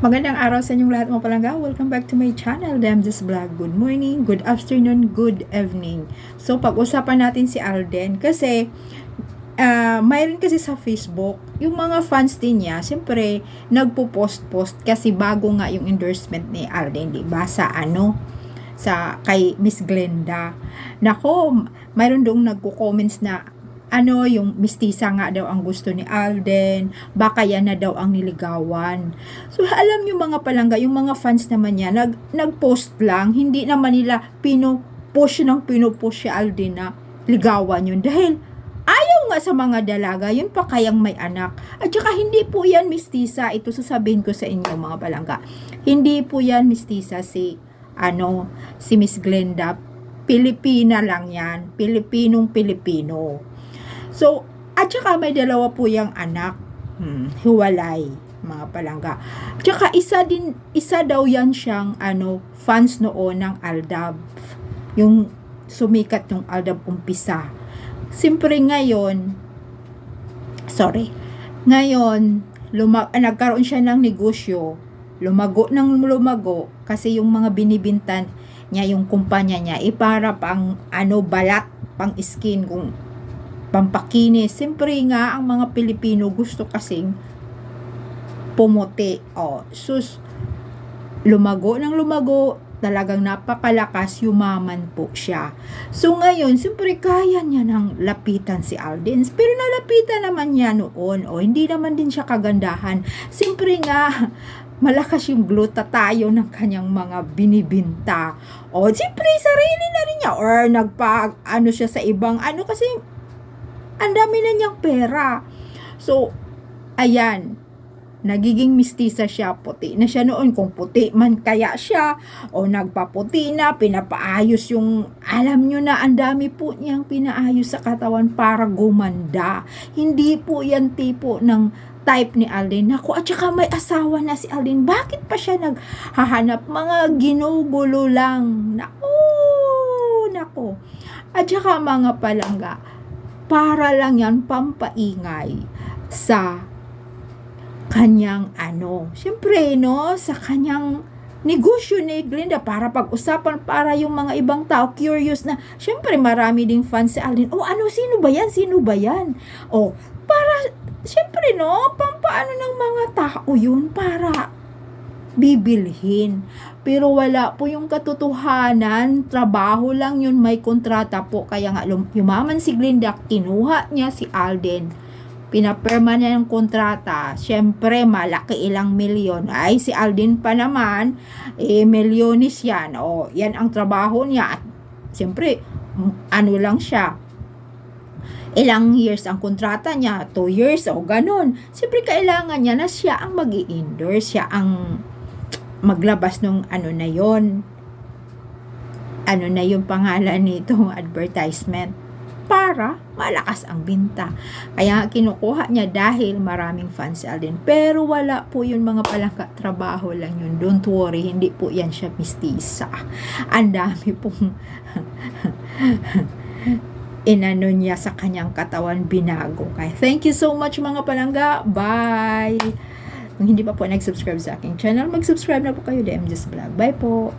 Magandang araw sa inyong lahat mga palangga. Welcome back to my channel, Dem's Vlog. Good morning, good afternoon, good evening. So, pag-usapan natin si Alden kasi mayroon kasi sa Facebook, yung mga fans din niya, siyempre, nagpo-post-post kasi bago nga yung endorsement ni Alden, diba? Sa kay Miss Glenda. Nako, mayroon dong nagko-comments na yung mistisa nga daw ang gusto ni Alden, baka yan na daw ang niligawan. So, alam nyo mga palangga, yung mga fans naman niya, nag-post lang, hindi naman nila pinupush si Alden na ligawan yun. Dahil, ayaw nga sa mga dalaga, yun pa kayang may anak. At saka, hindi po yan mistisa, ito sasabihin ko sa inyo mga palangga. Hindi po yan mistisa si Miss Glenda. Pilipina lang yan, Pilipinong-Pilipino. So, at saka may dalawa po yung anak, hiwalay, mga palangga. At saka isa daw yan siyang, fans noon ng Aldab. Yung sumikat yung Aldab umpisa. Siyempre ngayon, nagkaroon siya ng negosyo, lumago, kasi yung mga binibintan niya, yung kumpanya niya, para pang, balat, pang skin, kung pampakinis. Siyempre nga, ang mga Pilipino gusto kasing pumuti. Lumago, talagang napakalakas, yumaman po siya. So ngayon, siyempre kaya niya nang lapitan si Alden. Pero nalapitan naman niya noon. Hindi naman din siya kagandahan. Siyempre nga, malakas yung glutathione ng kanyang mga binibinta. Siyempre, sarili na rin niya. Or siya sa ibang, kasi ang dami na niyang pera. So, ayan, nagiging mistisa siya, puti na siya noon, kung puti man kaya siya, o nagpaputi na, pinapaayos yung, alam nyo na, ang dami po niyang pinaayos sa katawan para gumanda. Hindi po yan tipo ng type ni Alden. Naku, at saka may asawa na si Alden. Bakit pa siya naghahanap? Mga ginugulo lang. Naku. At saka mga palangga, para lang yan pampaingay sa kanyang siyempre sa kanyang negosyo ni Glenda, para pag-usapan, para yung mga ibang tao curious na, siyempre marami ding fans si Alden. Sino ba yan? Para siyempre pampaano ng mga tao yun, para bibilhin. Pero wala po yung katotohanan, trabaho lang yun, may kontrata po. Kaya nga yumaman si Glenda, kinuha niya si Alden, pinaperma niya yung kontrata. Siyempre malaki, ilang milyon. Ay si Alden pa naman, milyonis yan. Yan ang trabaho niya. At siyempre lang siya, ilang years ang kontrata niya, 2 years ganun. Siyempre kailangan niya na siya ang mag-i-endorse, siya ang maglabas ng na yon pangalan nitong advertisement, para malakas ang binta. Kaya kinukuha niya dahil maraming fans si Alden. Pero wala po yun mga palangga, trabaho lang yun. Don't worry, hindi po yan siya mistisa. Ang dami pong niya sa kanyang katawan, binago. Kaya thank you so much mga palangga. Bye! Kung hindi pa po nag-subscribe sa aking channel, mag-subscribe na po kayo, Dem's Vlog. Bye po!